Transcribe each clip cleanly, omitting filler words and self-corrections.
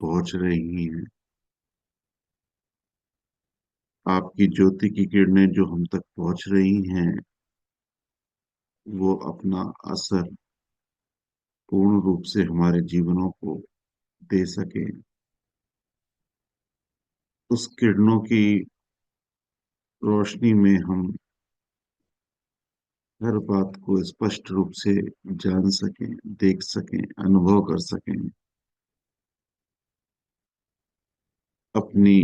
पहुंच रही हैं। आपकी ज्योति की किरणें जो हम तक पहुंच रही हैं, वो अपना असर पूर्ण रूप से हमारे जीवनों को दे सके। उस किरणों की रोशनी में हम हर बात को स्पष्ट रूप से जान सकें, देख सकें, अनुभव कर सकें, अपनी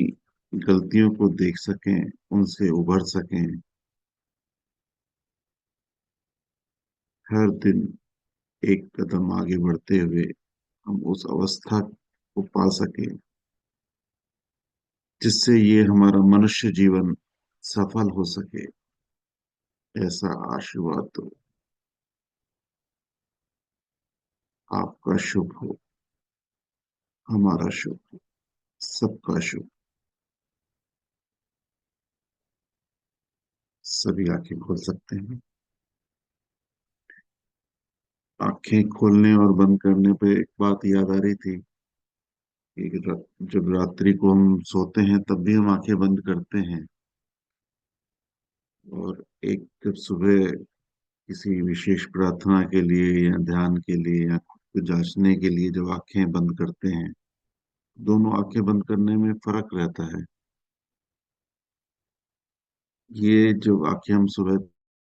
गलतियों को देख सकें, उनसे उभर सकें, हर दिन एक कदम आगे बढ़ते हुए हम उस अवस्था को पा सकें जिससे ये हमारा मनुष्य जीवन सफल हो सके। ऐसा आशीर्वाद दो। आपका शुभ हो, हमारा शुभ हो, सबका शुभ। सभी आंखें खोल सकते हैं। आंखें खोलने और बंद करने पे एक बात याद आ रही थी कि जब रात्रि को हम सोते हैं तब भी हम आंखें बंद करते हैं, और एक जब सुबह किसी विशेष प्रार्थना के लिए या ध्यान के लिए या खुद को जांचने के लिए जब आंखें बंद करते हैं, दोनों आंखें बंद करने में फर्क रहता है। ये जब आंखें हम सुबह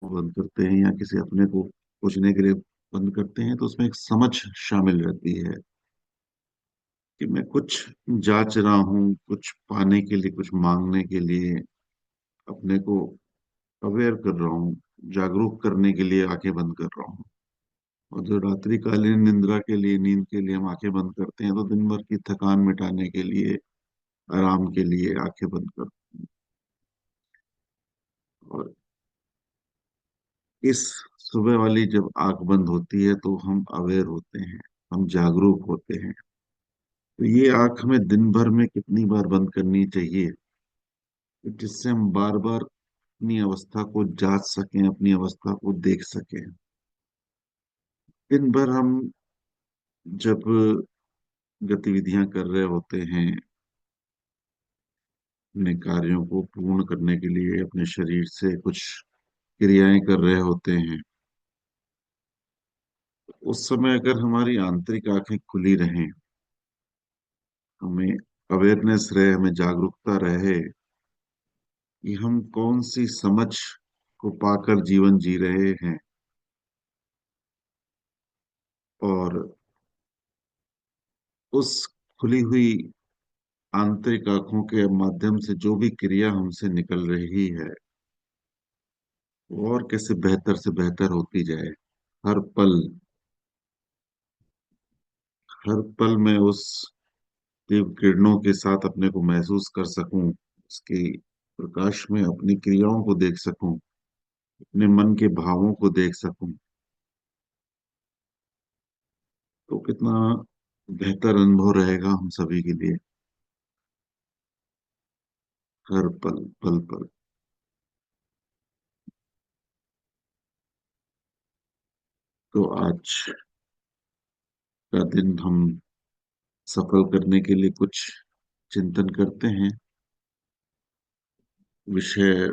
बंद करते हैं या किसी अपने को पूछने के लिए बंद करते हैं, तो उसमें एक समझ शामिल रहती है कि मैं कुछ जांच रहा हूँ, कुछ पाने के लिए, कुछ मांगने के लिए अपने को अवेयर कर रहा हूँ, जागरूक करने के लिए आंखें बंद कर रहा हूँ। और जो रात्रिकालीन निंद्रा के लिए, नींद के लिए हम आंखें बंद करते हैं, तो दिन भर की थकान मिटाने के लिए, आराम के लिए आंखें बंद कर। और इस सुबह वाली जब आंख बंद होती है तो हम अवेयर होते हैं, हम जागरूक होते हैं। तो ये आंख हमें दिन भर में कितनी बार बंद करनी चाहिए, जिससे हम बार बार अपनी अवस्था को जांच सकें, अपनी अवस्था को देख सकें। दिन भर हम जब गतिविधियां कर रहे होते हैं, अपने कार्यों को पूर्ण करने के लिए अपने शरीर से कुछ क्रियाएं कर रहे होते हैं, उस समय अगर हमारी आंतरिक आंखें खुली रहें, हमें अवेयरनेस रहे, हमें जागरूकता रहे कि हम कौन सी समझ को पाकर जीवन जी रहे हैं, और उस खुली हुई आंतरिक आंखों के माध्यम से जो भी क्रिया हमसे निकल रही है, वो और कैसे बेहतर से बेहतर होती जाए। हर पल, हर पल में उस दिव्य किरणों के साथ अपने को महसूस कर सकूं, उसके प्रकाश में अपनी क्रियाओं को देख सकूं, अपने मन के भावों को देख सकूं, तो कितना बेहतर अनुभव रहेगा हम सभी के लिए। हर पल, पल पल। तो आज का दिन हम सफल करने के लिए कुछ चिंतन करते हैं। विषय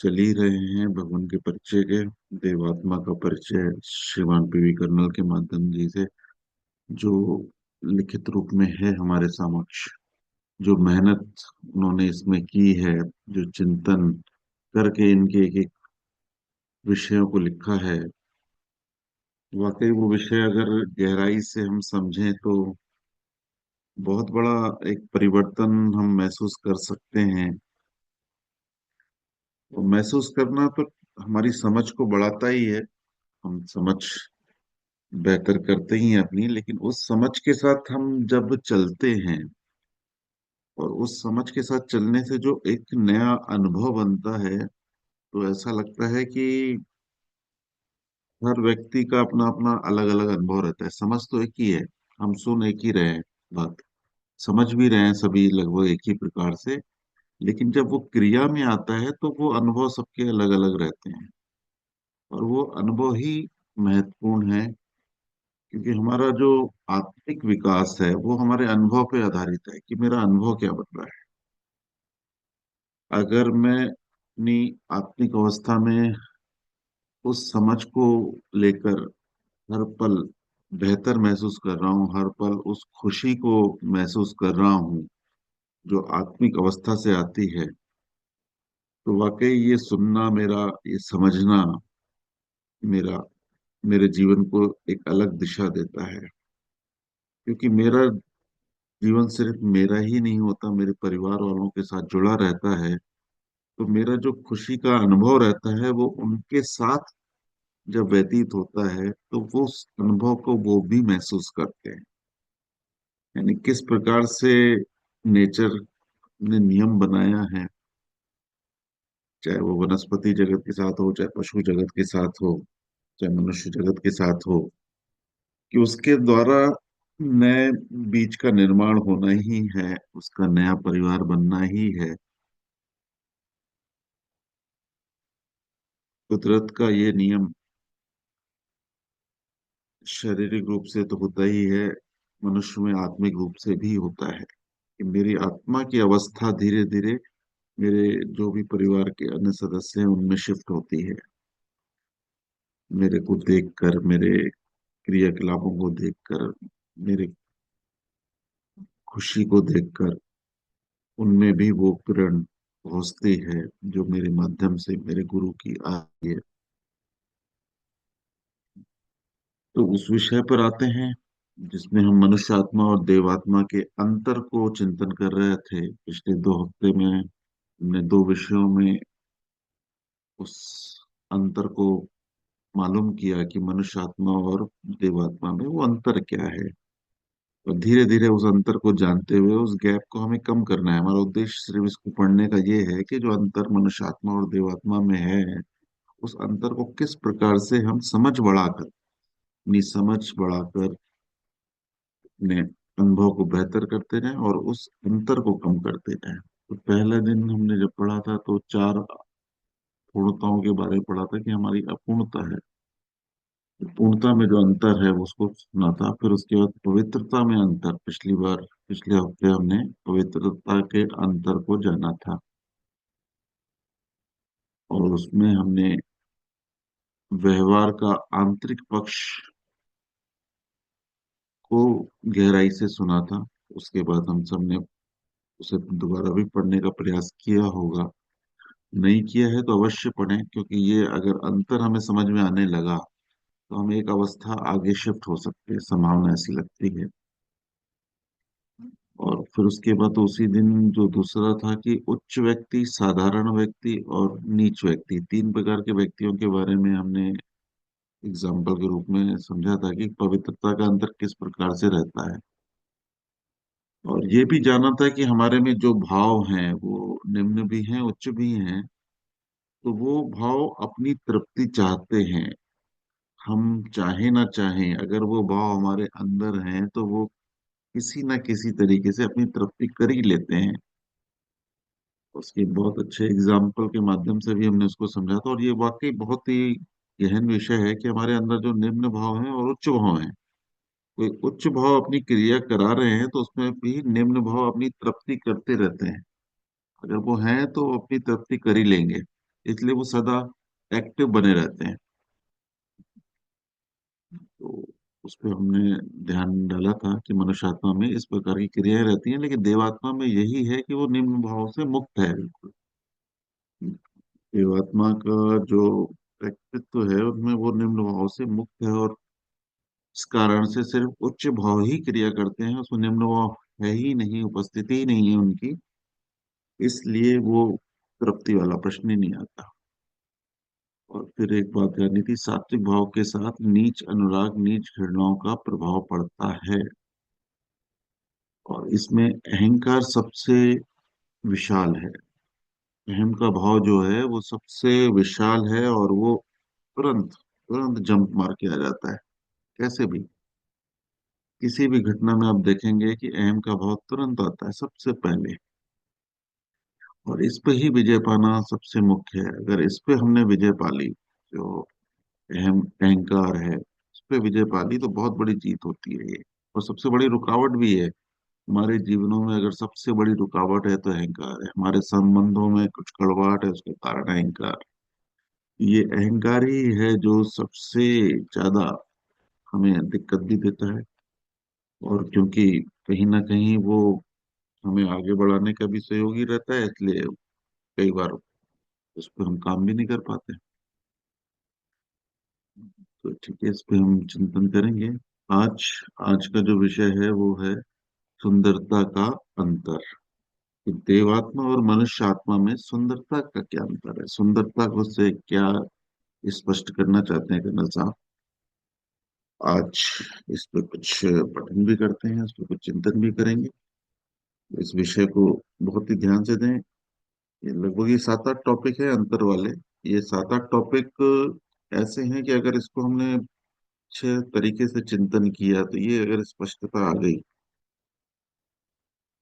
चल ही रहे हैं भगवान के परिचय के, देवात्मा का परिचय श्रीमान पीवी कर्नल के माध्यम जी से, जो लिखित रूप में है हमारे समक्ष। जो मेहनत उन्होंने इसमें की है, जो चिंतन करके इनके एक एक विषयों को लिखा है, वाकई वो विषय अगर गहराई से हम समझें तो बहुत बड़ा एक परिवर्तन हम महसूस कर सकते हैं। और महसूस करना तो हमारी समझ को बढ़ाता ही है, हम समझ बेहतर करते ही हैं अपनी, लेकिन उस समझ के साथ हम जब चलते हैं और उस समझ के साथ चलने से जो एक नया अनुभव बनता है, तो ऐसा लगता है कि हर व्यक्ति का अपना अपना अलग अलग अनुभव रहता है। समझ तो एक ही है, हम सुन एक ही रहे हैं बात, समझ भी रहे हैं सभी लगभग एक ही प्रकार से, लेकिन जब वो क्रिया में आता है तो वो अनुभव सबके अलग अलग रहते हैं। और वो अनुभव ही महत्वपूर्ण है, क्योंकि हमारा जो आत्मिक विकास है वो हमारे अनुभव पे आधारित है कि मेरा अनुभव क्या बन रहा है। अगर मैं अपनी आत्मिक अवस्था में उस समझ को लेकर हर पल बेहतर महसूस कर रहा हूँ, हर पल उस खुशी को महसूस कर रहा हूँ जो आत्मिक अवस्था से आती है, तो वाकई ये सुनना, मेरा ये समझना, मेरा मेरे जीवन को एक अलग दिशा देता है। क्योंकि मेरा जीवन सिर्फ मेरा ही नहीं होता, मेरे परिवार वालों के साथ जुड़ा रहता है। तो मेरा जो खुशी का अनुभव रहता है वो उनके साथ जब व्यतीत होता है तो वो उस अनुभव को वो भी महसूस करते हैं। यानी किस प्रकार से नेचर ने नियम बनाया है, चाहे वो वनस्पति जगत के साथ हो, चाहे पशु जगत के साथ हो, चाहे मनुष्य जगत के साथ हो, कि उसके द्वारा नए बीज का निर्माण होना ही है, उसका नया परिवार बनना ही है। कुदरत का ये नियम शारीरिक रूप से तो होता ही है, मनुष्य में आत्मिक रूप से भी होता है कि मेरी आत्मा की अवस्था धीरे धीरे मेरे जो भी परिवार के अन्य सदस्य हैं उनमें शिफ्ट होती है। मेरे को देखकर, मेरे क्रियाकलापों को देखकर, मेरी खुशी को देखकर उनमें भी वो किरण पहुंचती है जो मेरे माध्यम से मेरे गुरु की आती है। तो उस विषय पर आते हैं जिसमें हम मनुष्य आत्मा और देवात्मा के अंतर को चिंतन कर रहे थे। पिछले 2 हफ्ते में हमने 2 विषयों में उस अंतर को मालूम किया कि मनुष्य आत्मा और देवात्मा में वो अंतर क्या है। और धीरे धीरे उस अंतर को जानते हुए उस गैप को हमें कम करना है। हमारा उद्देश्य सिर्फ इसको पढ़ने का ये है कि जो अंतर मनुष्य आत्मा और देवात्मा में है, उस अंतर को किस प्रकार से हम समझ बढ़ाकर, अपनी समझ बढ़ाकर अपने अनुभव को बेहतर करते रहें और उस अंतर को कम करते रहें। तो पहले दिन हमने जब पढ़ा था तो 4 पूर्णताओं के बारे में पढ़ा था कि हमारी अपूर्णता है। पूर्णता में जो अंतर है वो उसको सुना था। फिर उसके बाद पवित्रता में अंतर, पिछले हफ्ते हमने पवित्रता के अंतर को जाना था। और उसमें हमने व्यवहार का आंतरिक पक्ष को गहराई से सुना था। उसके बाद हम सब ने उसे दोबारा भी पढ़ने का प्रयास किया होगा। नहीं किया है तो अवश्य पढ़ें, क्योंकि ये अगर अंतर हमें समझ में आने लगा तो हम एक अवस्था आगे शिफ्ट हो सकते हैं, संभावना ऐसी लगती है। और फिर उसके बाद तो उसी दिन जो दूसरा था कि उच्च व्यक्ति, साधारण व्यक्ति और नीच व्यक्ति, 3 प्रकार के व्यक्तियों के बारे में हमने एग्जाम्पल के रूप में समझा था कि पवित्रता का अंतर किस प्रकार से रहता है। और ये भी जाना था कि हमारे में जो भाव हैं वो निम्न भी हैं, उच्च भी हैं। तो वो भाव अपनी तृप्ति चाहते हैं। हम चाहे ना चाहें, अगर वो भाव हमारे अंदर हैं तो वो किसी ना किसी तरीके से अपनी तृप्ति कर ही लेते हैं। उसके बहुत अच्छे एग्जाम्पल के माध्यम से भी हमने उसको समझा था। और ये वाकई बहुत ही गहन विषय है कि हमारे अंदर जो निम्न भाव हैं और उच्च भाव हैं, कोई उच्च भाव अपनी क्रिया करा रहे हैं तो उसमें भी निम्न भाव अपनी तृप्ति करते रहते हैं। अगर वो हैं तो वो अपनी तृप्ति कर ही लेंगे, इसलिए वो सदा एक्टिव बने रहते हैं। तो उस पर हमने ध्यान डाला था कि मनुष्य आत्मा में इस प्रकार की क्रियाएं रहती हैं, लेकिन देवात्मा में यही है कि वो निम्न भाव से मुक्त है बिल्कुल। देवात्मा का जो व्यक्तित्व है उनमें वो निम्न भाव से मुक्त है। और इस कारण से सिर्फ उच्च भाव ही क्रिया करते हैं, उसमें निम्न भाव है ही नहीं, उपस्थिति ही नहीं है उनकी। इसलिए वो तृप्ति वाला प्रश्न ही नहीं आता। और फिर एक बात करनी थी, सात्विक भाव के साथ नीच अनुराग, नीच घृणाओं का प्रभाव पड़ता है। और इसमें अहंकार सबसे विशाल है। अहम का भाव जो है वो सबसे विशाल है और वो तुरंत तुरंत जंप मार के आ जाता है, कैसे भी। किसी भी घटना में आप देखेंगे कि अहम का भाव तुरंत आता है सबसे पहले। और इस पे ही विजय पाना सबसे मुख्य है। अगर इस पे हमने विजय पा ली, जो अहंकार है, पे विजय पा ली तो बहुत बड़ी जीत होती है ये। और सबसे बड़ी रुकावट भी है हमारे जीवनों में। अगर सबसे बड़ी रुकावट है तो अहंकार है। हमारे संबंधों में कुछ कड़वाहट है, उसका कारण है अहंकार। ये अहंकार ही है जो सबसे ज्यादा हमें दिक्कत भी देता है। और क्योंकि कहीं ना कहीं वो हमें आगे बढ़ाने का भी सहयोगी रहता है, इसलिए कई बार उस पर हम काम भी नहीं कर पाते। तो ठीक है, इस पे हम चिंतन करेंगे। आज आज का जो विषय है वो है सुंदरता का अंतर। कि देवात्मा और मनुष्य आत्मा में सुंदरता का क्या अंतर है, सुंदरता को से क्या स्पष्ट करना चाहते हैं कर्नल साहब। आज इस पे कुछ पठन भी करते हैं, इस पे कुछ चिंतन भी करेंगे। इस विषय को बहुत ही ध्यान से दें। ये लगभग ये 7-8 टॉपिक है अंतर वाले। ये 7-8 टॉपिक ऐसे हैं कि अगर इसको हमने अच्छे तरीके से चिंतन किया तो ये अगर स्पष्टता आ गई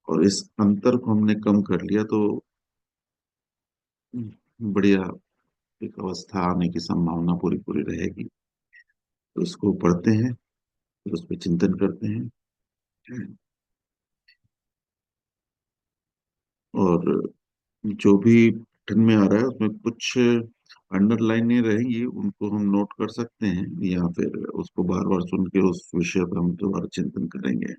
और इस अंतर को हमने कम कर लिया तो बढ़िया एक अवस्था आने की संभावना पूरी पूरी रहेगी। तो इसको पढ़ते हैं, फिर उस पर चिंतन करते हैं। और जो भी पठन में आ रहा है उसमें कुछ अंडरलाइनें रहेंगी, उनको हम नोट कर सकते हैं, या फिर उसको बार बार सुन के उस विषय पर हम दोबारा चिंतन करेंगे।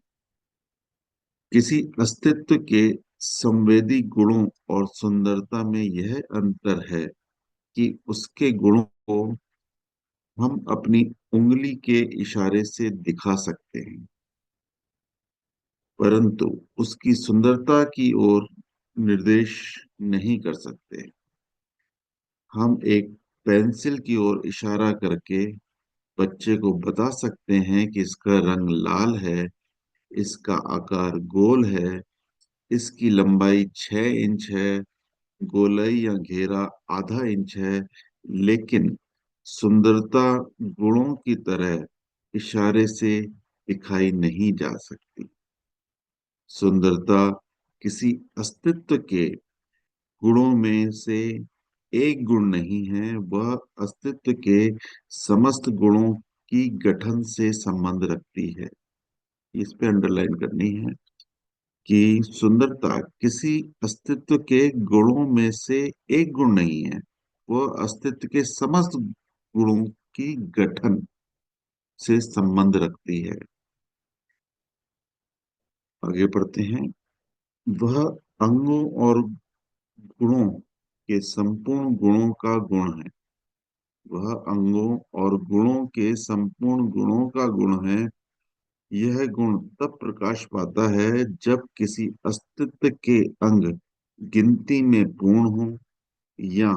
किसी अस्तित्व के संवेदी गुणों और सुंदरता में यह अंतर है कि उसके गुणों को हम अपनी उंगली के इशारे से दिखा सकते हैं, परंतु उसकी सुंदरता की ओर निर्देश नहीं कर सकते। हम एक पेंसिल की ओर इशारा करके बच्चे को बता सकते हैं कि इसका रंग लाल है, इसका आकार गोल है, इसकी लंबाई 6 इंच है, गोलाई या घेरा ½ इंच है, लेकिन सुंदरता गुणों की तरह इशारे से दिखाई नहीं जा सकती। सुंदरता किसी अस्तित्व के गुणों में से एक गुण नहीं है, वह अस्तित्व के समस्त गुणों की गठन से संबंध रखती है। इस पे अंडरलाइन करनी है कि सुंदरता किसी अस्तित्व के गुणों में से एक गुण नहीं है, वह अस्तित्व के समस्त गुणों की गठन से संबंध रखती है। आगे बढ़ते हैं। वह अंगों और गुणों के संपूर्ण गुणों का गुण है। वह अंगों और गुणों के संपूर्ण गुणों का गुण है। यह गुण तब प्रकाश पाता है जब किसी अस्तित्व के अंग गिनती में पूर्ण हो, या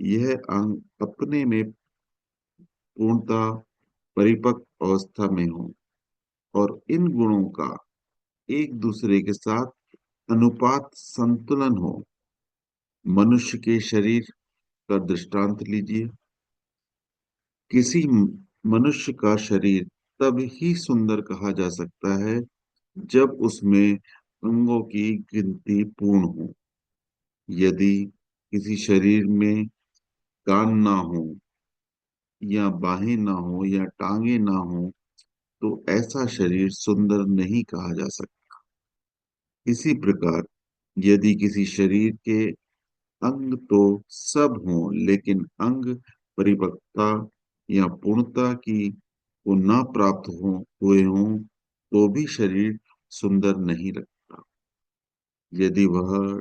यह अंग अपने में पूर्णता परिपक्व अवस्था में हो, और इन गुणों का एक दूसरे के साथ अनुपात संतुलन हो। मनुष्य के शरीर का दृष्टांत लीजिए। किसी मनुष्य का शरीर तब ही सुंदर कहा जा सकता है जब उसमें अंगों की गिनती पूर्ण हो। यदि किसी शरीर में कान ना हो, या बाहें ना हो, या टांगे ना हो, तो ऐसा शरीर सुंदर नहीं कहा जा सकता। इसी प्रकार यदि किसी शरीर के अंग तो सब हों, लेकिन अंग परिपक्वता या पूर्णता की को ना प्राप्त हो हुए हों, तो भी शरीर सुंदर नहीं लगता। यदि वह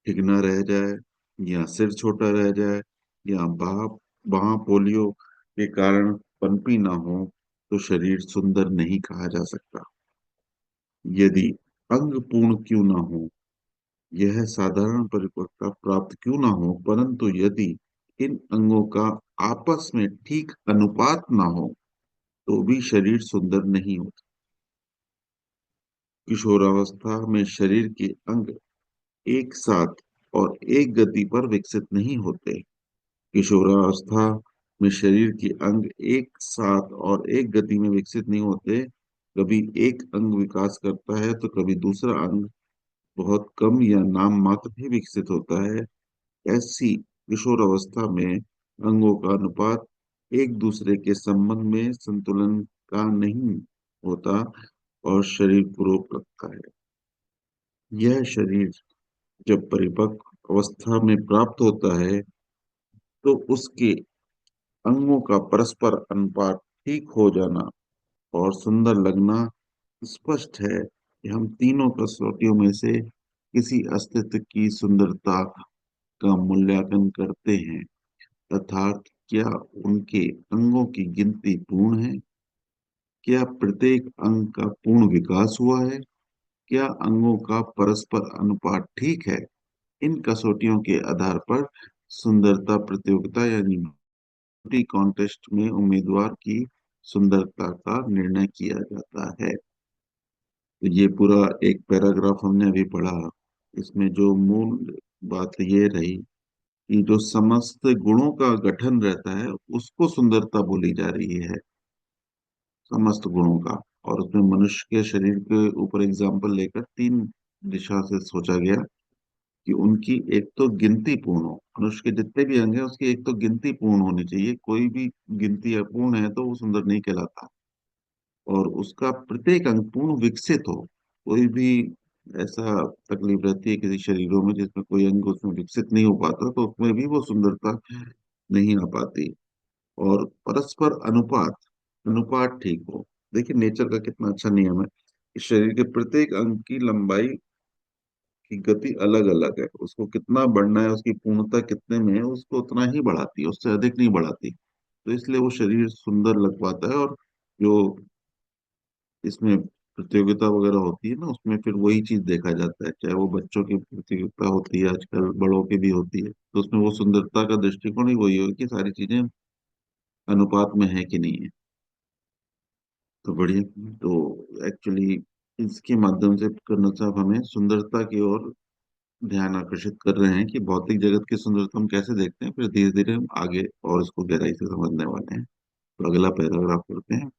ठीक न रह जाए, या सिर छोटा रह जाए, या बाह बाह पोलियो के कारण पनपी ना हो, तो शरीर सुंदर नहीं कहा जा सकता। यदि अंग पूर्ण क्यों ना हो, यह साधारण परिपक्वता प्राप्त क्यों ना हो, परंतु यदि इन अंगों का आपस में ठीक अनुपात ना हो, तो भी शरीर सुंदर नहीं होता। किशोरावस्था में शरीर के अंग एक साथ और एक गति पर विकसित नहीं होते। किशोरावस्था में शरीर के अंग एक साथ और एक गति में विकसित नहीं होते। कभी एक अंग विकास करता है तो कभी दूसरा अंग बहुत कम या नाम मात्र ही विकसित होता है। ऐसी किशोर अवस्था में अंगों का अनुपात एक दूसरे के संबंध में संतुलन का नहीं होता और शरीर पूर्वक लगता है। यह शरीर जब परिपक्व अवस्था में प्राप्त होता है तो उसके अंगों का परस्पर अनुपात ठीक हो जाना और सुंदर लगना स्पष्ट है कि हम तीनों कसौटियों में से किसी अस्तित्व की सुंदरता का मूल्यांकन करते हैं, अर्थात क्या उनके अंगों की गिनती पूर्ण है, क्या प्रत्येक अंग का पूर्ण विकास हुआ है, क्या अंगों का परस्पर अनुपात ठीक है। इन कसौटियों के आधार पर सुंदरता प्रतियोगिता यानी ब्यूटी कॉन्टेस्ट में उम्मीदवार की सुंदरता का निर्णय किया जाता है। तो ये पूरा एक पैराग्राफ हमने अभी पढ़ा। इसमें जो मूल बात ये रही कि जो समस्त गुणों का गठन रहता है उसको सुंदरता बोली जा रही है, समस्त गुणों का। और उसमें मनुष्य के शरीर के ऊपर एग्जाम्पल लेकर तीन दिशा से सोचा गया कि उनकी एक तो गिनती पूर्ण हो। मनुष्य के जितने भी अंग है उसकी एक तो गिनती पूर्ण होनी चाहिए, कोई भी गिनती अपूर्ण है तो वो सुंदर नहीं कहलाता। और उसका प्रत्येक अंग पूर्ण विकसित हो। कोई भी ऐसा तकलीफ रहती है किसी शरीरों में जिसमें कोई अंग उसमें विकसित नहीं हो पाता तो उसमें भी वो सुंदरता नहीं आ पाती। और परस्पर अनुपात, अनुपात ठीक हो। देखिए नेचर का कितना अच्छा नियम है कि शरीर के प्रत्येक अंग की लंबाई की गति अलग अलग है, उसको कितना बढ़ना है, उसकी पूर्णता कितने में है उसको उतना ही बढ़ाती है, उससे अधिक नहीं बढ़ाती। तो इसलिए वो शरीर सुंदर लग पाता है। और जो इसमें प्रतियोगिता वगैरह होती है ना उसमें फिर वही चीज देखा जाता है, चाहे वो बच्चों की प्रतियोगिता होती है आजकल, बड़ों की भी होती है, तो उसमें वो सुंदरता का दृष्टिकोण ही वही होगा कि सारी चीजें अनुपात में है कि नहीं है। तो बढ़िया। तो एक्चुअली इसके माध्यम से करना साहब हमें सुंदरता की ओर ध्यान आकर्षित कर रहे हैं कि भौतिक जगत की सुंदरता हम कैसे देखते हैं, फिर धीरे धीरे हम आगे और इसको गहराई से समझने वाले हैं। तो अगला पैराग्राफ करते हैं।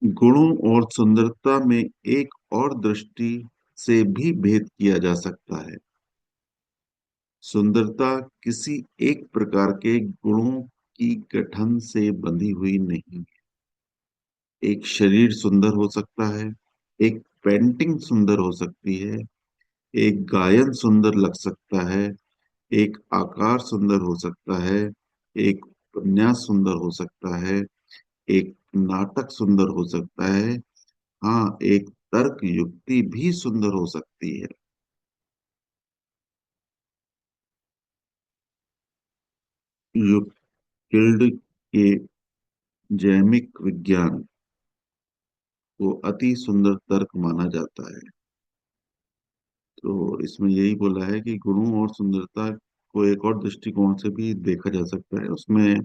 गुणों और सुंदरता में एक और दृष्टि से भी भेद किया जा सकता है। सुंदरता किसी एक प्रकार के गुणों की गठन से बंधी हुई नहीं। एक शरीर सुंदर हो सकता है, एक पेंटिंग सुंदर हो सकती है, एक गायन सुंदर लग सकता है, एक आकार सुंदर हो सकता है, एक उपन्यास सुंदर हो सकता है, एक नाटक सुंदर हो सकता है, हाँ एक तर्क युक्ति भी सुंदर हो सकती है। यूक्लिड के जैमिक विज्ञान को अति सुंदर तर्क माना जाता है। तो इसमें यही बोला है कि गुणों और सुंदरता को एक और दृष्टिकोण से भी देखा जा सकता है। उसमें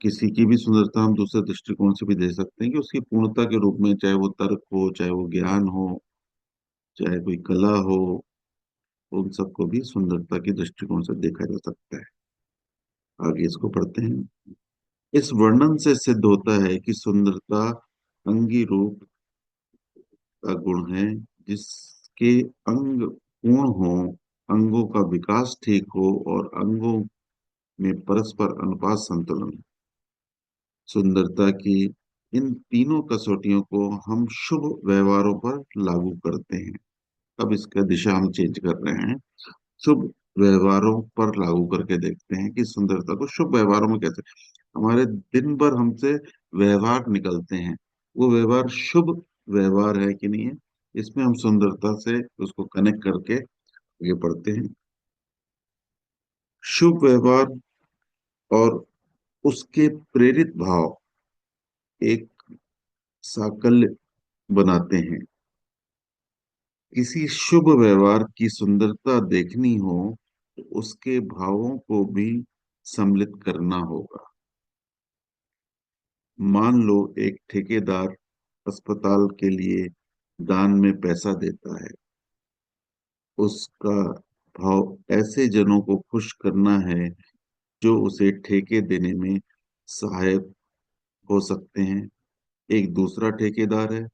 किसी की भी सुंदरता हम दूसरे दृष्टिकोण से भी देख सकते हैं कि उसकी पूर्णता के रूप में, चाहे वो तर्क हो, चाहे वो ज्ञान हो, चाहे कोई कला हो, उन सबको भी सुंदरता के दृष्टिकोण से देखा जा सकता है। आगे इसको पढ़ते हैं। इस वर्णन से सिद्ध होता है कि सुंदरता अंगी रूप का गुण है, जिसके अंग पूर्ण हो, अंगों का विकास ठीक हो और अंगों में परस्पर अनुपात संतुलन हो। सुंदरता की इन तीनों कसौटियों को हम शुभ व्यवहारों पर लागू करते हैं। अब इसका दिशा हम चेंज कर रहे हैं। शुभ व्यवहारों पर लागू करके देखते हैं कि सुंदरता को शुभ व्यवहारों में कैसे, हमारे दिन भर हमसे व्यवहार निकलते हैं, वो व्यवहार शुभ व्यवहार है कि नहीं है, इसमें हम सुंदरता से उसको कनेक्ट करके आगे पढ़ते हैं। शुभ व्यवहार और उसके प्रेरित भाव एक साकल्य बनाते हैं। किसी शुभ व्यवहार की सुंदरता देखनी हो तो उसके भावों को भी सम्मिलित करना होगा। मान लो एक ठेकेदार अस्पताल के लिए दान में पैसा देता है। उसका भाव ऐसे जनों को खुश करना है जो उसे ठेके देने में सहायक हो सकते हैं। एक दूसरा ठेकेदार है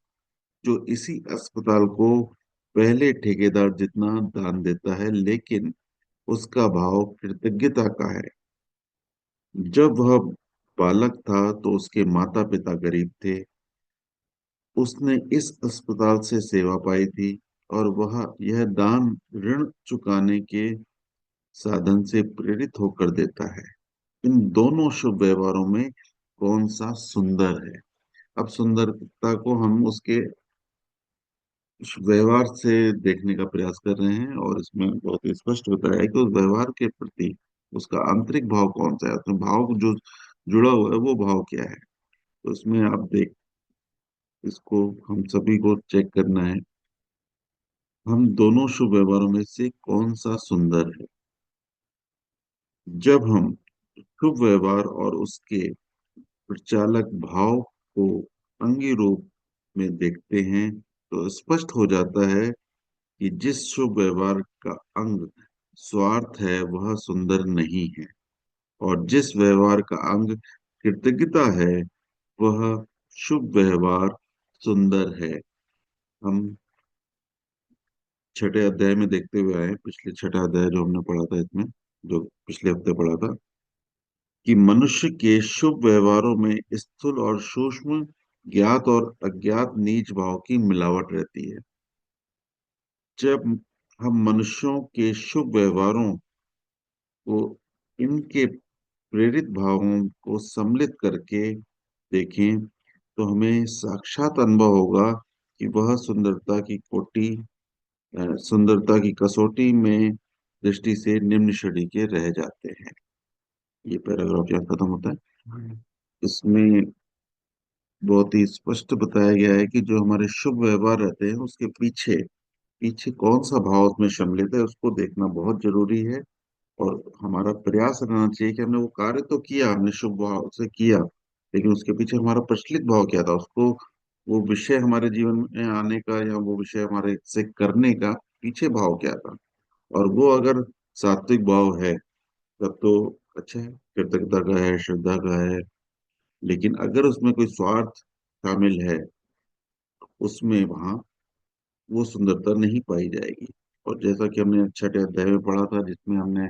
जो इसी अस्पताल को पहले ठेकेदार जितना दान देता है, लेकिन उसका भाव कृतज्ञता का है। जब वह बालक था तो उसके माता पिता गरीब थे। उसने इस अस्पताल से सेवा पाई थी और वह यह दान ऋण चुकाने के साधन से प्रेरित होकर देता है। इन दोनों शुभ व्यवहारों में कौन सा सुंदर है? अब सुंदरता को हम उसके व्यवहार से देखने का प्रयास कर रहे हैं, और इसमें बहुत ही स्पष्ट बताया है कि उस व्यवहार के प्रति उसका आंतरिक भाव कौन सा है, उसमें भाव जो जुड़ा हुआ है वो भाव क्या है। तो इसमें आप देख, इसको हम सभी को चेक करना है, हम दोनों शुभ व्यवहारों में से कौन सा सुंदर है। जब हम शुभ व्यवहार और उसके प्रचालक भाव को अंगी रूप में देखते हैं तो स्पष्ट हो जाता है कि जिस शुभ व्यवहार का अंग स्वार्थ है वह सुंदर नहीं है, और जिस व्यवहार का अंग कृतज्ञता है वह शुभ व्यवहार सुंदर है। हम छठे अध्याय में देखते हुए आए, पिछले छठा अध्याय जो हमने पढ़ा था इसमें, जो पिछले हफ्ते पढ़ा था, कि मनुष्य के शुभ व्यवहारों में स्थूल और सूक्ष्म, ज्ञात और अज्ञात नीच भाव की मिलावट रहती है। जब हम मनुष्यों के शुभ व्यवहारों को इनके प्रेरित भावों को सम्मिलित करके देखें तो हमें साक्षात अनुभव होगा कि वह सुंदरता की कसौटी में दृष्टि से निम्न श्रेणी के रह जाते हैं। ये पैराग्राफ यहाँ खत्म होता है। इसमें बहुत ही स्पष्ट बताया गया है कि जो हमारे शुभ व्यवहार रहते हैं उसके पीछे पीछे कौन सा भाव उसमें सम्मिलित है उसको देखना बहुत जरूरी है। और हमारा प्रयास रहना चाहिए कि हमने वो कार्य तो किया, हमने शुभ भाव से किया, लेकिन उसके पीछे हमारा प्रचलित भाव क्या था, उसको वो विषय हमारे जीवन में आने का या वो विषय हमारे से करने का पीछे भाव क्या था। और वो अगर सात्विक भाव है तब तो अच्छा है, कृतज्ञता का है, श्रद्धा का है। लेकिन अगर उसमें कोई स्वार्थ शामिल है, उसमें वहां वो सुंदरता नहीं पाई जाएगी। और जैसा कि हमने छठे अध्याय में पढ़ा था, जिसमें हमने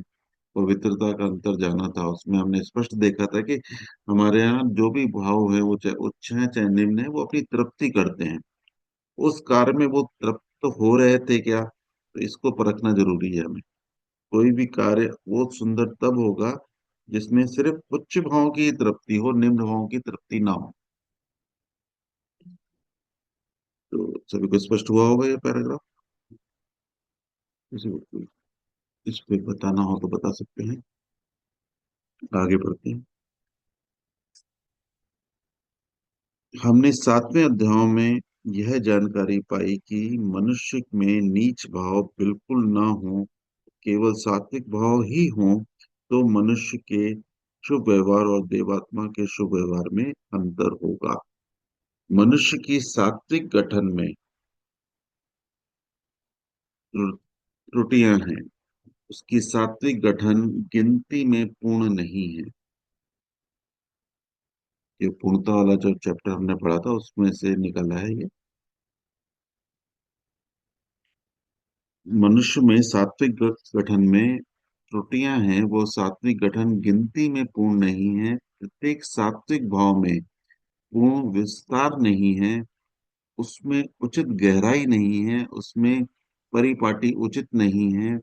पवित्रता का अंतर जाना था, उसमें हमने स्पष्ट देखा था कि हमारे यहाँ जो भी भाव है वो चाहे उच्च है चाहे निम्न है, वो अपनी तृप्ति करते हैं। उस कार्य में वो तृप्त हो रहे थे क्या, तो इसको परखना जरूरी है हमें। कोई भी कार्य वो सुंदर तब होगा जिसमें सिर्फ उच्च भाव की तृप्ति हो, निम्न भाव की तृप्ति ना हो। तो सभी को स्पष्ट हुआ होगा ये पैराग्राफ। किसी को इस पे बताना हो तो बता सकते हैं। आगे बढ़ते हैं। हमने सातवें अध्याय में यह जानकारी पाई कि मनुष्य में नीच भाव बिल्कुल ना हो, केवल सात्विक भाव ही हो, तो मनुष्य के शुभ व्यवहार और देवात्मा के शुभ व्यवहार में अंतर होगा। मनुष्य की सात्विक गठन में त्रुटियां हैं। उसकी सात्विक गठन गिनती में पूर्ण नहीं है। ये पूर्णता वाला जो चैप्टर हमने पढ़ा था उसमें से निकला है ये। मनुष्य में सात्विक गठन में त्रुटियां हैं, वो सात्विक गठन गिनती में पूर्ण नहीं है। प्रत्येक सात्विक भाव में पूर्ण विस्तार नहीं है, उसमें उचित गहराई नहीं है, उसमें परिपाटी उचित नहीं है।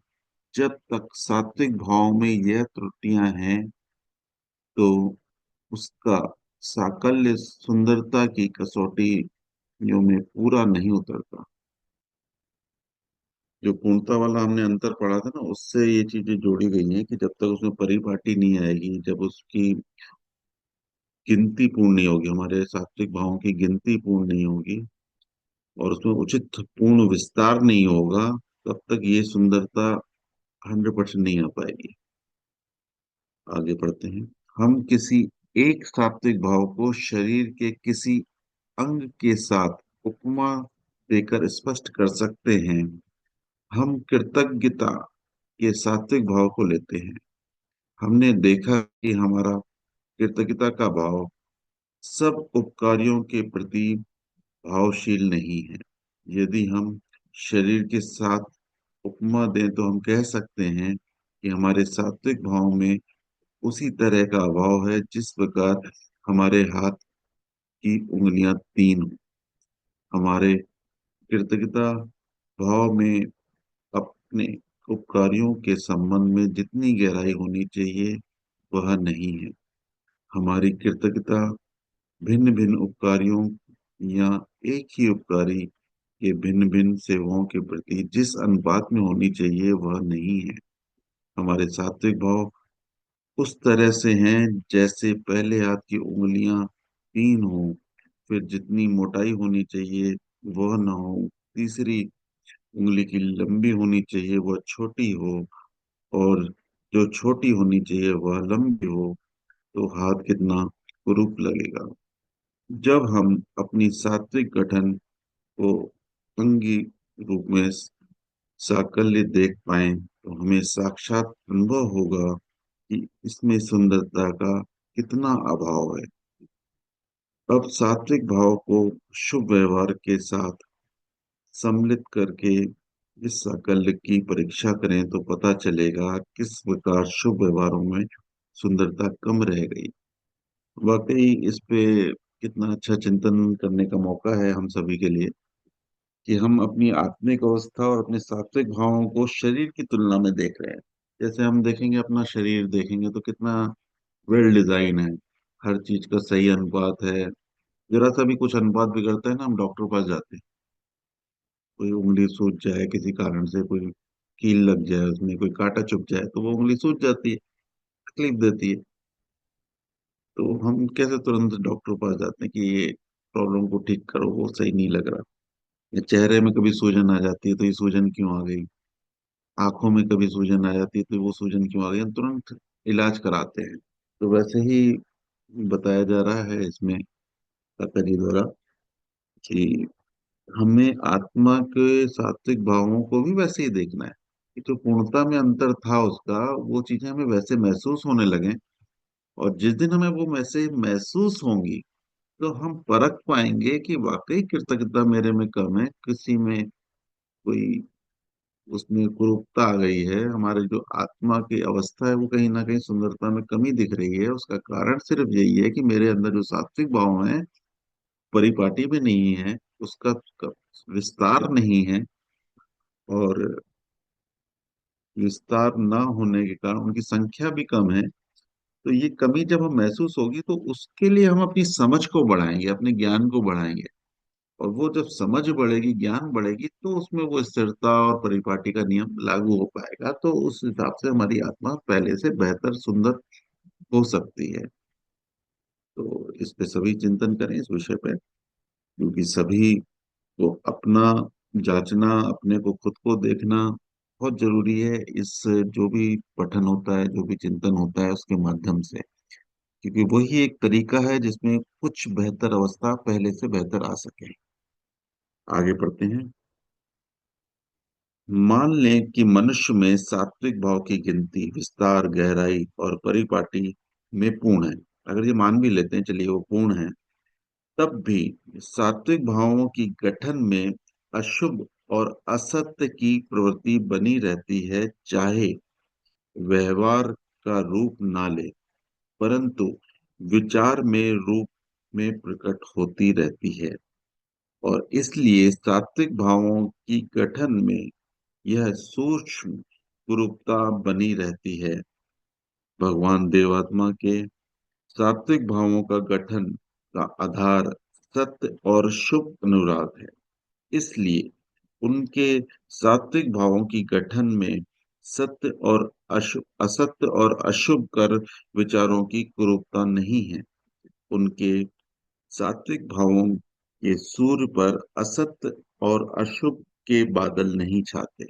जब तक सात्विक भाव में यह त्रुटियां हैं तो उसका साकल्य सुंदरता की कसौटियों में पूरा नहीं उतरता। जो पूर्णता वाला हमने अंतर पढ़ा था ना, उससे ये चीजें जोड़ी गई हैं कि जब तक उसमें परिपाटी नहीं आएगी, जब उसकी गिनती पूर्ण नहीं होगी, हमारे सात्विक भावों की गिनती पूर्ण नहीं होगी और उसमें उचित पूर्ण विस्तार नहीं होगा, तब तक ये सुंदरता 100% नहीं आ पाएगी। आगे बढ़ते हैं। हम किसी एक सात्विक भाव को शरीर के किसी अंग के साथ उपमा देकर स्पष्ट कर सकते हैं। हम कृतज्ञता के सात्विक भाव को लेते हैं। हमने देखा कि हमारा कृतज्ञता का भाव सब उपकारियों के प्रति भावशील नहीं है। यदि हम शरीर के साथ उपमा दें तो हम कह सकते हैं कि हमारे सात्विक भाव में उसी तरह का अभाव है जिस प्रकार हमारे हाथ की उंगलियां तीन हों। हमारे कृतज्ञता भाव में अपने उपकारियों के संबंध में जितनी गहराई होनी चाहिए वह नहीं है। हमारी कृतज्ञता भिन्न भिन्न उपकारियों या एक ही उपकारी के भिन्न भिन्न सेवाओं के प्रति जिस अनुपात में होनी चाहिए वह नहीं है। हमारे सात्विक भाव उस तरह से हैं जैसे पहले हाथ की उंगलियां तीन हो, फिर जितनी मोटाई होनी चाहिए वह ना हो, तीसरी उंगली की लंबी होनी चाहिए वह छोटी हो, और जो छोटी होनी चाहिए वह लंबी हो, तो हाथ कितना कुरूप लगेगा। जब हम अपनी सात्विक गठन को अंगी रूप में साकल्य देख पाए तो हमें साक्षात अनुभव होगा कि इसमें सुंदरता का कितना अभाव है। अब सात्विक भाव को शुभ व्यवहार के साथ सम्मिलित करके इस साकल्य की परीक्षा करें तो पता चलेगा किस प्रकार शुभ व्यवहारों में सुंदरता कम रह गई। वाकई इस पे कितना अच्छा चिंतन करने का मौका है हम सभी के लिए, कि हम अपनी आत्मिक अवस्था और अपने सात्विक भावों को शरीर की तुलना में देख रहे हैं। जैसे हम देखेंगे, अपना शरीर देखेंगे तो कितना वेल डिजाइन है, हर चीज का सही अनुपात है। जरा सा भी कुछ अनुपात बिगड़ता है ना, हम डॉक्टर के पास जाते हैं। कोई उंगली सूज जाए किसी कारण से, कोई कील लग जाए, उसमें कोई कांटा चुभ जाए, तो वो उंगली सूज जाती है, तकलीफ देती है। तो हम कैसे तुरंत डॉक्टर के पास जाते हैं कि ये प्रॉब्लम को ठीक करो, वो सही नहीं लग रहा। या चेहरे में कभी सूजन आ जाती है तो ये सूजन क्यों आ गई, आंखों में कभी सूजन आ जाती है तो वो सूजन क्यों आ गई, हम तुरंत इलाज कराते हैं। तो वैसे ही बताया जा रहा है इसमें काका जी द्वारा कि हमें आत्मा के सात्विक भावों को भी वैसे ही देखना है, कि जो पूर्णता में अंतर था उसका, वो चीजें हमें वैसे महसूस होने लगे। और जिस दिन हमें वो वैसे महसूस होंगी तो हम परख पाएंगे कि वाकई कृतज्ञता मेरे में कम है, किसी में कोई उसमें कुरूपता आ गई है, हमारे जो आत्मा की अवस्था है वो कहीं ना कहीं सुंदरता में कमी दिख रही है। उसका कारण सिर्फ यही है कि मेरे अंदर जो सात्विक भाव है परिपाटी में नहीं है, उसका विस्तार नहीं है, और विस्तार ना होने के कारण उनकी संख्या भी कम है। तो ये कमी जब हम महसूस होगी तो उसके लिए हम अपनी समझ को बढ़ाएंगे, अपने ज्ञान को बढ़ाएंगे। और वो जब समझ बढ़ेगी, ज्ञान बढ़ेगी, तो उसमें वो स्थिरता और परिपाटी का नियम लागू हो पाएगा, तो उस हिसाब से हमारी आत्मा पहले से बेहतर सुंदर हो सकती है। तो इस पे सभी चिंतन करें इस विषय पे, क्योंकि सभी को अपना जांचना, अपने को खुद को देखना बहुत जरूरी है। इस जो भी पठन होता है, जो भी चिंतन होता है उसके माध्यम से, क्योंकि वही एक तरीका है जिसमें कुछ बेहतर अवस्था पहले से बेहतर आ सके। आगे बढ़ते हैं। मान लें कि मनुष्य में सात्विक भाव की गिनती विस्तार, गहराई और परिपाटी में पूर्ण है। अगर ये मान भी लेते हैं, चलिए वो पूर्ण है, तब भी सात्विक भावों की गठन में अशुभ और असत्य की प्रवृत्ति बनी रहती है, चाहे व्यवहार का रूप ना ले, परंतु विचार में रूप में प्रकट होती रहती है। और इसलिए सात्विक भावों की गठन में यह सूक्ष्म कुरूपता बनी रहती है। भगवान देवात्मा के सात्विक भावों का गठन का आधार सत्य और शुभ अनुराग है। इसलिए उनके सात्विक भावों की गठन में सत्य और अशुभ, असत्य और अशुभ कर विचारों की कुरूपता नहीं है। उनके सात्विक भावों के सूर्य पर असत्य और अशुभ के बादल नहीं छाते।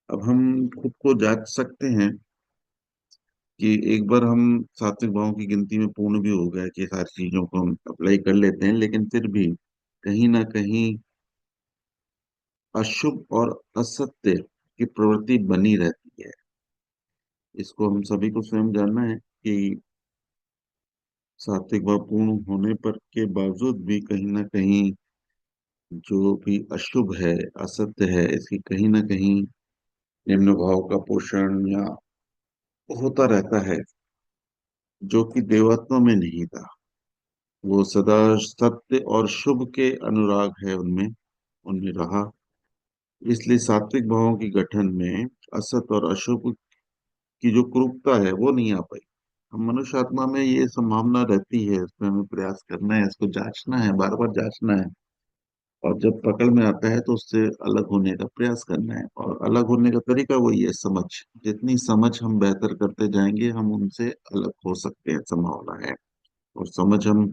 अब हम खुद को जांच सकते हैं कि एक बार हम सात्विक भावों की गिनती में पूर्ण भी हो गए, कि सारी चीजों को हम अप्लाई कर लेते हैं, लेकिन फिर भी कहीं ना कहीं अशुभ और असत्य की प्रवृत्ति बनी रहती है। इसको हम सभी को स्वयं जानना है कि सात्विक भाव पूर्ण होने पर के बावजूद भी कहीं ना कहीं जो भी अशुभ है, असत्य है, इसकी कहीं ना कहीं निम्न भाव का पोषण या होता रहता है। जो कि देवात्मा में नहीं था। वो सदा सत्य और शुभ के अनुराग है उनमें, उनमें रहा। इसलिए सात्विक भावों की गठन में असत और अशुभ की जो कुरूपता है वो नहीं आ पाई। हम मनुष्य आत्मा में ये संभावना रहती है, इसमें हमें प्रयास करना है, इसको जांचना है, बार बार जांचना है। और जब पकड़ में आता है तो उससे अलग होने का प्रयास करना है, और अलग होने का तरीका वही है, समझ। जितनी समझ हम बेहतर करते जाएंगे, हम उनसे अलग हो सकते हैं, संभावना है। और समझ हम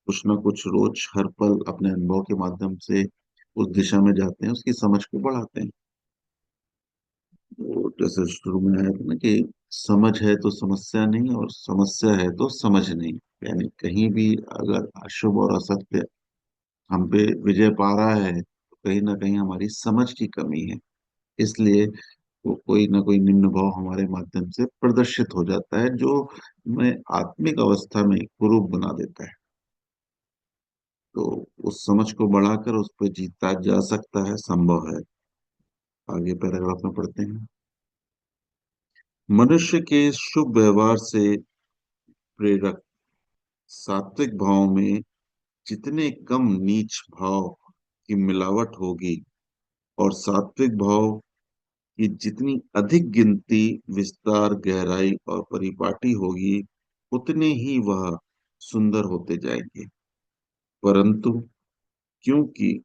कुछ ना कुछ रोज हर पल अपने अनुभव के माध्यम से उस दिशा में जाते हैं, उसकी समझ को बढ़ाते हैं। तो जैसे शुरू में आया था ना कि समझ है तो समस्या नहीं, और समस्या है तो समझ नहीं। यानी कहीं भी अगर अशुभ और असत्य हम पे विजय पा रहा है तो कहीं ना कहीं हमारी समझ की कमी है। इसलिए वो कोई ना कोई निम्न भाव हमारे माध्यम से प्रदर्शित हो जाता है, जो हमें आत्मिक अवस्था में कुरूप बना देता है। तो उस समझ को बढ़ाकर उस पर जीता जा सकता है, संभव है। आगे पैराग्राफ में पढ़ते हैं। मनुष्य के शुभ व्यवहार से प्रेरक सात्विक भाव में जितने कम नीच भाव की मिलावट होगी, और सात्विक भाव की जितनी अधिक गिनती, विस्तार, गहराई और परिपाटी होगी, उतने ही वह सुंदर होते जाएंगे। परंतु क्योंकि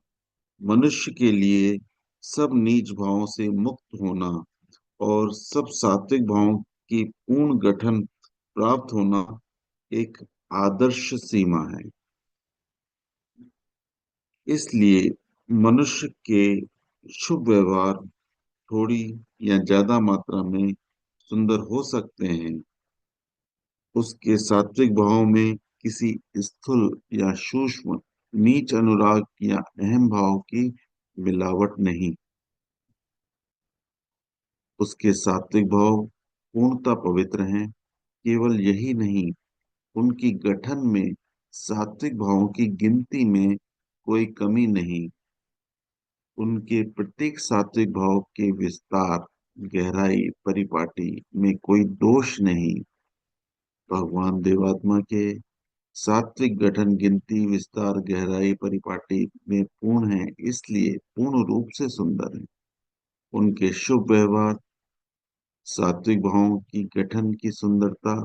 मनुष्य के लिए सब नीच भावों से मुक्त होना और सब सात्विक भावों की पूर्ण गठन प्राप्त होना एक आदर्श सीमा है, इसलिए मनुष्य के शुभ व्यवहार थोड़ी या ज्यादा मात्रा में सुंदर हो सकते हैं। उसके सात्विक भाव में किसी स्थूल या सूक्ष्म नीच अनुराग या अहम भाव की मिलावट नहीं। उसके सात्विक भाव पूर्णतः पवित्र हैं। केवल यही नहीं, उनकी गठन में सात्विक भावों की गिनती में कोई कमी नहीं। उनके प्रत्येक सात्विक भाव के विस्तार, गहराई, परिपाटी में कोई दोष नहीं। भगवान देवात्मा के सात्विक गठन, गिनती, विस्तार, गहराई, परिपाटी में पूर्ण है, इसलिए पूर्ण रूप से सुंदर है। उनके शुभ व्यवहार सात्विक भावों की गठन की सुंदरता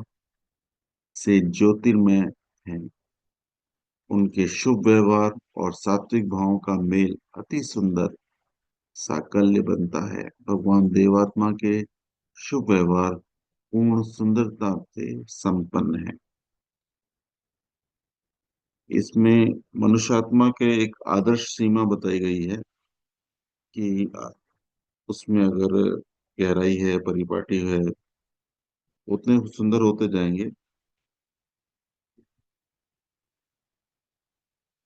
से ज्योतिर्मय है। उनके शुभ व्यवहार और सात्विक भावों का मेल अति सुंदर साकल्य बनता है। भगवान देवात्मा के शुभ व्यवहार पूर्ण सुंदरता से संपन्न है। इसमें मनुष्यात्मा के एक आदर्श सीमा बताई गई है कि उसमें अगर गहराई है, परिपाटी है, उतने सुंदर होते जाएंगे।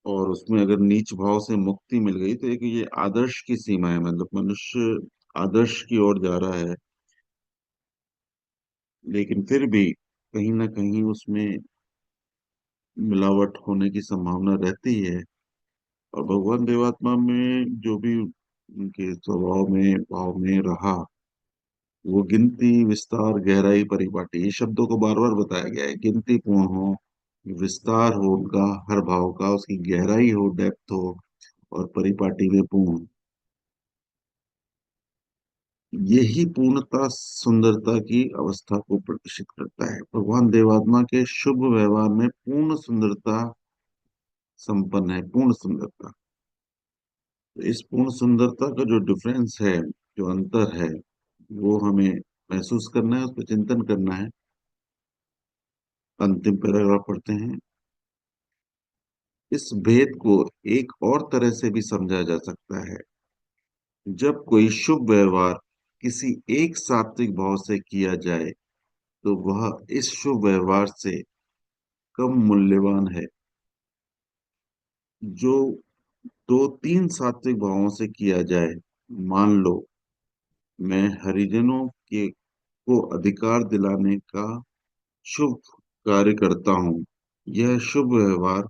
और उसमें अगर नीच भाव से मुक्ति मिल गई तो एक ये आदर्श की सीमा है, मतलब मनुष्य आदर्श की ओर जा रहा है। लेकिन फिर भी कहीं ना कहीं उसमें मिलावट होने की संभावना रहती है। और भगवान देवात्मा में जो भी उनके स्वभाव में, भाव में रहा, वो गिनती, विस्तार, गहराई, परिपाटी, ये शब्दों को बार बार बताया गया है। गिनती पूर्ण हो, विस्तार हो उनका हर भाव का, उसकी गहराई हो, डेप्थ हो, और परिपाटी में पूर्ण। यही पूर्णता सुंदरता की अवस्था को प्रदर्शित करता है। भगवान देवात्मा के शुभ व्यवहार में पूर्ण सुंदरता संपन्न है, पूर्ण सुंदरता। तो इस पूर्ण सुंदरता का जो डिफरेंस है, जो अंतर है, वो हमें महसूस करना है, उस पर चिंतन करना है। अंतिम पैराग्राफ पढ़ते हैं। इस भेद को एक और तरह से भी समझा जा सकता है। जब कोई शुभ व्यवहार किसी एक सात्विक भाव से किया जाए, तो वह इस शुभ व्यवहार से कम मूल्यवान है जो दो तीन सात्विक भावों से किया जाए। मान लो मैं हरिजनों के को अधिकार दिलाने का शुभ कार्य करता हूँ। यह शुभ व्यवहार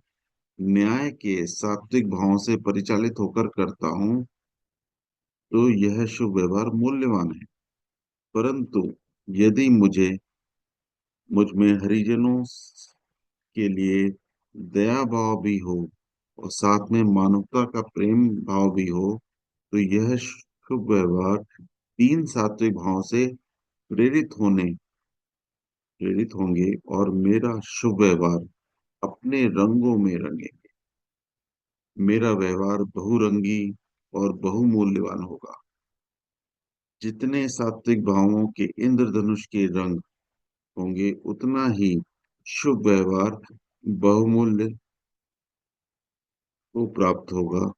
न्याय के सात्विक भावों से परिचालित होकर करता हूँ, तो यह शुभ व्यवहार मूल्यवान है। परंतु यदि मुझे मुझ में हरिजनों के लिए दया भाव भी हो और साथ में मानवता का प्रेम भाव भी हो, तो यह शुभ व्यवहार तीन सात्विक भाव से प्रेरित होंगे और मेरा शुभ व्यवहार अपने रंगों में रंगेंगे। मेरा व्यवहार बहुरंगी और बहुमूल्यवान होगा। जितने सात्विक भावों के इंद्रधनुष के रंग होंगे, उतना ही शुभ व्यवहार बहुमूल्य को प्राप्त होगा।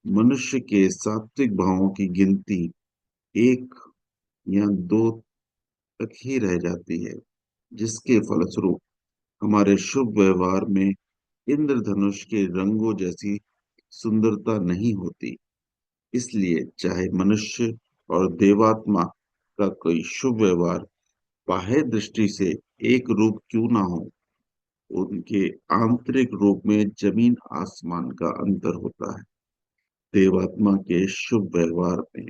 मनुष्य के सात्विक भावों की गिनती एक या दो तक ही रह जाती है, जिसके फलस्वरूप हमारे शुभ व्यवहार में इंद्रधनुष के रंगों जैसी सुंदरता नहीं होती। इसलिए चाहे मनुष्य और देवात्मा का कोई शुभ व्यवहार बाह्य दृष्टि से एक रूप क्यों ना हो, उनके आंतरिक रूप में जमीन आसमान का अंतर होता है। देवात्मा के शुभ व्यवहार में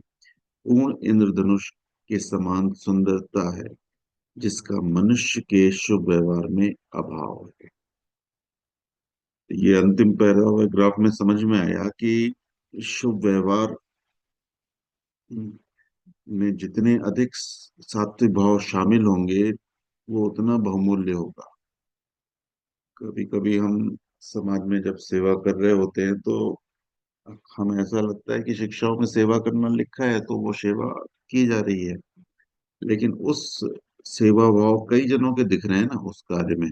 पूर्ण इंद्रधनुष के समान सुंदरता है, जिसका मनुष्य के शुभ व्यवहार में अभाव है। ये अंतिम पैराग्राफ में समझ में आया कि शुभ व्यवहार में जितने अधिक सात्विक भाव शामिल होंगे, वो उतना बहुमूल्य होगा। कभी कभी हम समाज में जब सेवा कर रहे होते हैं, तो हमें ऐसा लगता है कि शिक्षाओं में सेवा करना लिखा है, तो वो सेवा की जा रही है। लेकिन उस सेवा भाव कई जनों के दिख रहे हैं ना उस कार्य में,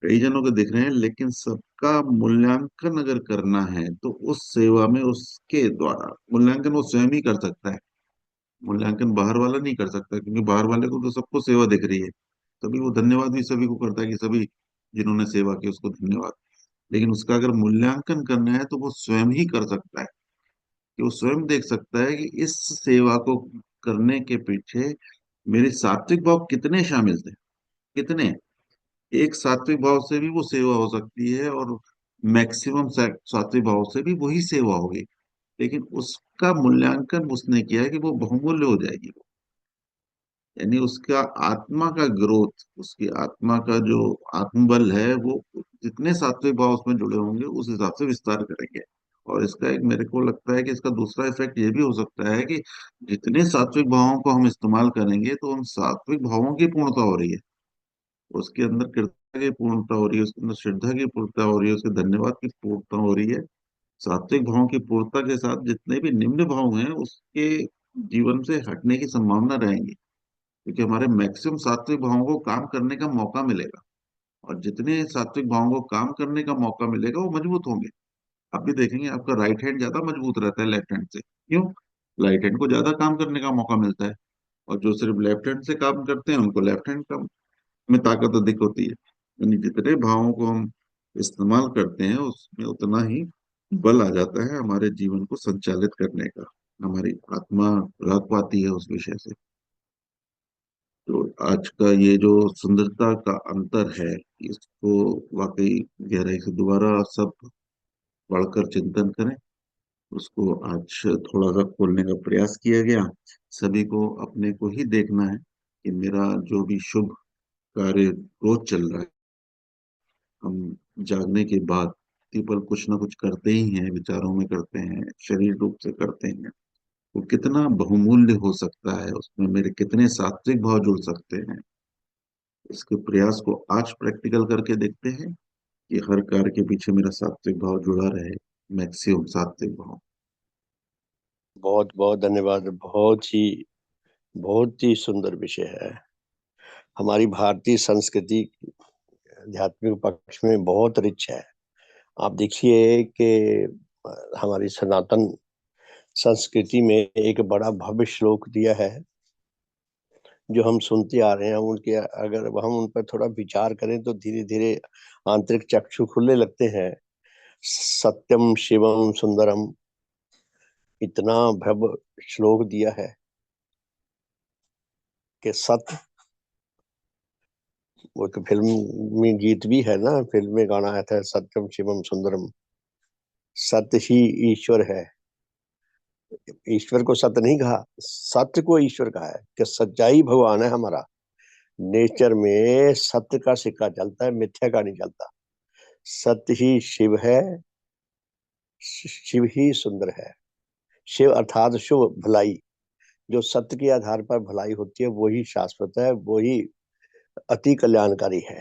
कई जनों के दिख रहे हैं, लेकिन सबका मूल्यांकन अगर करना है तो उस सेवा में उसके द्वारा मूल्यांकन वो स्वयं ही कर सकता है। मूल्यांकन बाहर वाला नहीं कर सकता, क्योंकि बाहर वाले को तो सबको सेवा दिख रही है, तभी वो धन्यवाद भी सभी को करता है कि सभी जिन्होंने सेवा की उसको धन्यवाद। लेकिन उसका अगर मूल्यांकन करना है तो वो स्वयं ही कर सकता है, कि वो स्वयं देख सकता है कि इस सेवा को करने के पीछे मेरे सात्विक भाव कितने शामिल थे, कितने। एक सात्विक भाव से भी वो सेवा हो सकती है, और मैक्सिमम सात्विक भाव से भी वही सेवा होगी, लेकिन उसका मूल्यांकन उसने किया है कि वो बहुमूल्य हो जाएगी। यानी उसका आत्मा का ग्रोथ, उसकी आत्मा का जो आत्मबल है, वो जितने सात्विक भाव उसमें जुड़े होंगे उस हिसाब से विस्तार करेंगे। और इसका एक मेरे को लगता है कि इसका दूसरा इफेक्ट ये भी हो सकता है कि जितने सात्विक भावों को हम इस्तेमाल करेंगे, तो उन सात्विक भावों की पूर्णता हो रही है, उसके अंदर कृतज्ञता की पूर्णता हो रही है, उसके अंदर श्रद्धा की पूर्णता हो रही है, उसके धन्यवाद की पूर्णता हो रही है। सात्विक भावों की पूर्णता के साथ जितने भी निम्न भाव हैं, उसके जीवन से हटने की संभावना रहेगी, क्योंकि हमारे मैक्सिमम सात्विक भावों को काम करने का मौका मिलेगा। और जितने सात्विक भावों को काम करने का मौका मिलेगा, वो मजबूत होंगे। आप भी देखेंगे आपका राइट हैंड ज्यादा मजबूत रहता है लेफ्ट हैंड से। क्यों? राइट हैंड को ज्यादा काम करने का मौका मिलता है, और जो सिर्फ लेफ्ट हैंड से काम करते हैं उनको लेफ्ट हैंड का में ताकत अधिक होती है। यानी जितने भावों को हम इस्तेमाल करते हैं, उसमें उतना ही बल आ जाता है हमारे जीवन को संचालित करने का। हमारी आत्मा राग पाती है उस विषय से। तो आज का ये जो सुंदरता का अंतर है, इसको वाकई गहराई से दोबारा सब पढ़कर चिंतन करें। उसको आज थोड़ा सा खोलने का प्रयास किया गया। सभी को अपने को ही देखना है कि मेरा जो भी शुभ कार्य रोज चल रहा है, हम जागने के बाद प्रतिपल कुछ ना कुछ करते ही हैं, विचारों में करते हैं, शरीर रूप से करते हैं, वो कितना बहुमूल्य हो सकता है, उसमें मेरे कितने सात्विक भाव जुड़ सकते हैं। इसके प्रयास को आज प्रैक्टिकल करके देखते हैं कि हर कार्य के पीछे मेरा सात्विक भाव जुड़ा रहे, मैक्सिमम सात्विक भाव। बहुत बहुत धन्यवाद। बहुत ही सुंदर विषय है। हमारी भारतीय संस्कृति आध्यात्मिक पक्ष में बहुत रिच है। आप देखिए कि हमारी सनातन संस्कृति में एक बड़ा भव्य श्लोक दिया है, जो हम सुनते आ रहे हैं। उनके अगर हम उन पर थोड़ा विचार करें तो धीरे धीरे आंतरिक चक्षु खुलने लगते हैं। सत्यम शिवम सुंदरम, इतना भव्य श्लोक दिया है कि सत्य, वो तो फिल्म में गीत भी है ना, फिल्म में गाना आया था, सत्यम शिवम सुंदरम, सत्य ही ईश्वर है। ईश्वर को सत्य नहीं कहा, सत्य को ईश्वर कहा है कि सच्चाई भगवान है हमारा। नेचर में सत्य का सिक्का चलता है, मिथ्या का नहीं चलता। सत्य ही शिव है, शिव ही सुंदर है। शिव अर्थात शुभ, भलाई। जो सत्य के आधार पर भलाई होती है वही शाश्वत है, वही अति कल्याणकारी है।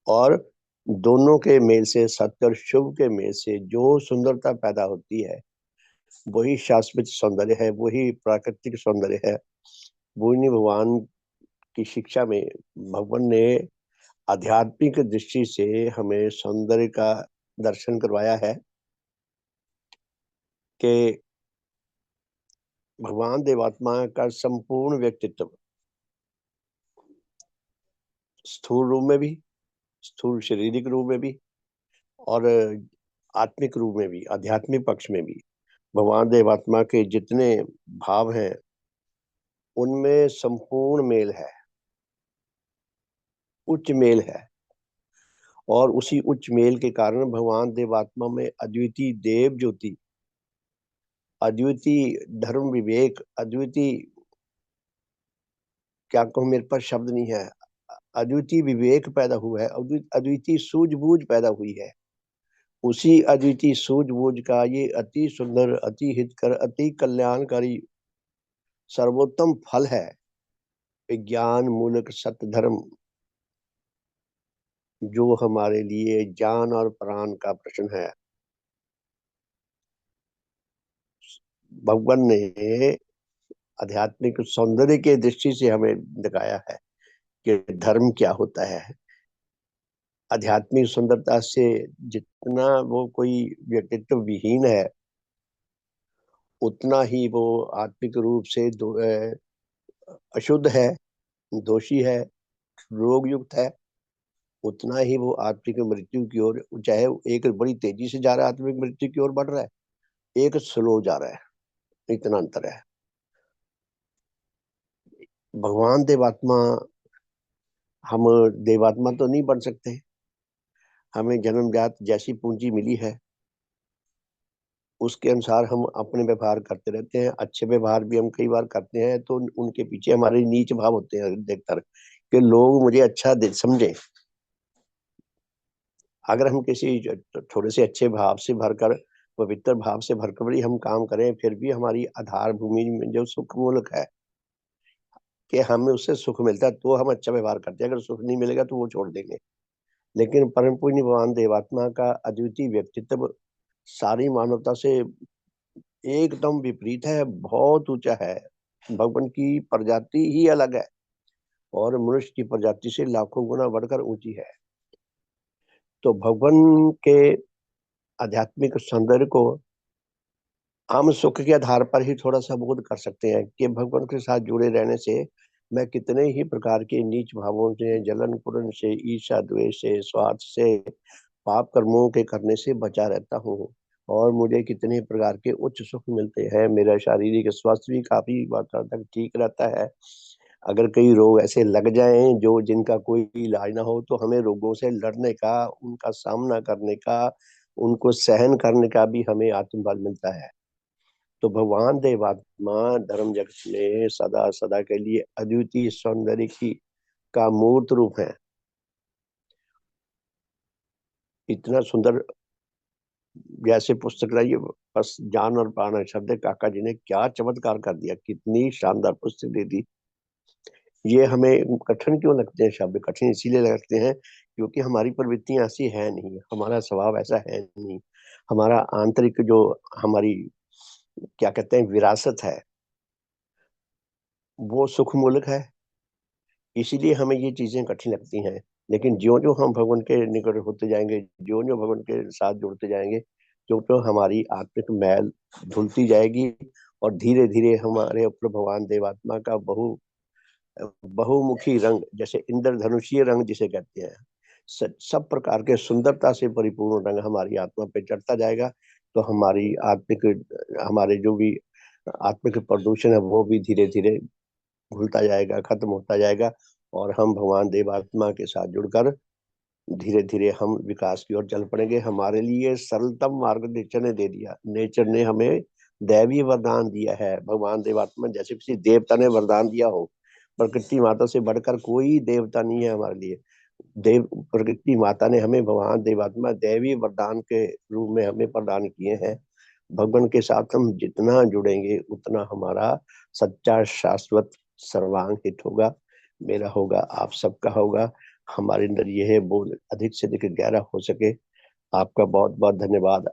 और दोनों के मेल से, सत्य और शुभ के मेल से जो सुंदरता पैदा होती है वही शाश्वत सौंदर्य है, वही प्राकृतिक सौंदर्य है। वही भगवान की शिक्षा में भगवान ने आध्यात्मिक दृष्टि से हमें सौंदर्य का दर्शन करवाया है कि भगवान देवात्मा का संपूर्ण व्यक्तित्व, स्थूल रूप में भी, स्थूल शारीरिक रूप में भी, और आत्मिक रूप में भी, आध्यात्मिक पक्ष में भी, भगवान देवात्मा के जितने भाव हैं उनमें संपूर्ण मेल है, उच्च मेल है। और उसी उच्च मेल के कारण भगवान देवात्मा में अद्वितीय देव ज्योति, अद्वितीय धर्म विवेक, अद्वितीय, क्या कहूँ मेरे पास शब्द नहीं है, अद्वितीय विवेक पैदा हुआ है, अद्वितीय सूझबूझ पैदा हुई है। उसी अद्वितीय सूझबूझ का ये अति सुंदर, अति हितकर, अति कल्याणकारी सर्वोत्तम फल है, विज्ञान मूलक सत्य धर्म, जो हमारे लिए जान और प्राण का प्रश्न है। भगवान ने आध्यात्मिक सौंदर्य के दृष्टि से हमें दिखाया है कि धर्म क्या होता है। आध्यात्मिक सुंदरता से जितना वो कोई व्यक्तित्व विहीन है, उतना ही वो आत्मिक रूप से अशुद्ध है, दोषी है, रोग युक्त है। उतना ही वो आत्मिक मृत्यु की ओर, चाहे वो एक बड़ी तेजी से जा रहा है, आत्मिक मृत्यु की ओर बढ़ रहा है, एक स्लो जा रहा है, इतना अंतर है। भगवान देवात्मा, हम देवात्मा तो नहीं बन सकते। हमें जन्मजात जैसी पूंजी मिली है उसके अनुसार हम अपने व्यवहार करते रहते हैं। अच्छे व्यवहार भी हम कई बार करते हैं तो उनके पीछे हमारे नीच भाव होते हैं देखकर, कि लोग मुझे अच्छा समझे। अगर हम किसी थोड़े से अच्छे भाव से भरकर, पवित्र भाव से भरकर भी हम काम करें, फिर भी हमारी आधार भूमि में जो सुख मूलक है, कि हमें उससे सुख मिलता है तो हम अच्छा व्यवहार करते हैं, अगर सुख नहीं मिलेगा तो वो छोड़ देंगे। लेकिन परम पूज्य भगवान देवात्मा का अद्वितीय व्यक्तित्व सारी मानवता से एकदम विपरीत है, बहुत ऊंचा है। भगवान की प्रजाति ही अलग है और मनुष्य की प्रजाति से लाखों गुना बढ़कर ऊंची है। तो भगवान के आध्यात्मिक सौंदर्य को हम सुख के आधार पर ही थोड़ा सा बोध कर सकते हैं कि भगवान के साथ जुड़े रहने से मैं कितने ही प्रकार के नीच भावों से, जलन कुरन से, ईर्ष्या द्वेष से, स्वार्थ से, पाप कर्मों के करने से बचा रहता हूँ। और मुझे कितने प्रकार के उच्च सुख मिलते हैं, मेरा शारीरिक स्वास्थ्य भी काफी मात्रा तक ठीक रहता है। अगर कई रोग ऐसे लग जाएं जो जिनका कोई इलाज ना हो, तो हमें रोगों से लड़ने का, उनका सामना करने का, उनको सहन करने का भी हमें आत्मबल मिलता है। तो भगवान देवात्मा धर्म जगत में सदा सदा के लिए अद्वितीय सौंदर्य की का मूर्त रूप है। इतना सुंदर, जैसे पुस्तक रही है, बस जान और प्राण है शब्द, काका जी ने क्या चमत्कार कर दिया, कितनी शानदार पुस्तक दे दी। ये हमें कठिन क्यों लगते हैं शब्द? कठिन इसीलिए लगते हैं क्योंकि हमारी प्रवृत्तियां ऐसी है नहीं, हमारा स्वभाव ऐसा है नहीं। हमारा आंतरिक जो, हमारी क्या कहते हैं, विरासत है, वो सुख मूलक है। इसीलिए हमें ये चीजें कठिन लगती हैं। लेकिन ज्यो ज्यो हम भगवान के निकट होते जाएंगे, ज्यो ज्यो भगवान के साथ जुड़ते जाएंगे, त्यों त्यों हमारी आत्मिक मैल धुलती जाएगी। और धीरे धीरे हमारे ऊपर भगवान देवात्मा का बहुमुखी रंग, जैसे इंद्रधनुषीय रंग जिसे कहते हैं, सब प्रकार के सुंदरता से परिपूर्ण रंग हमारी आत्मा पे चढ़ता जाएगा। तो हमारी आत्मिक, हमारे जो भी आत्मिक प्रदूषण है वो भी धीरे धीरे घुलता जाएगा, खत्म होता जाएगा। और हम भगवान देवात्मा के साथ जुड़कर धीरे धीरे हम विकास की ओर चल पड़ेंगे। हमारे लिए सरलतम मार्ग नेचर ने दे दिया। नेचर ने हमें दैवीय वरदान दिया है। भगवान देवात्मा जैसे किसी देवता ने वरदान दिया हो, प्रकृति माता से बढ़कर कोई देवता नहीं है हमारे लिए। देव प्रकृति माता ने हमें भगवान देवात्मा दैवी वरदान के रूप में हमें प्रदान किए हैं। भगवान के साथ हम जितना जुड़ेंगे उतना हमारा सच्चा शाश्वत सर्वांग हित होगा। मेरा होगा, आप सबका होगा। हमारे अंदर यह है बोल अधिक से अधिक गहरा हो सके। आपका बहुत बहुत धन्यवाद।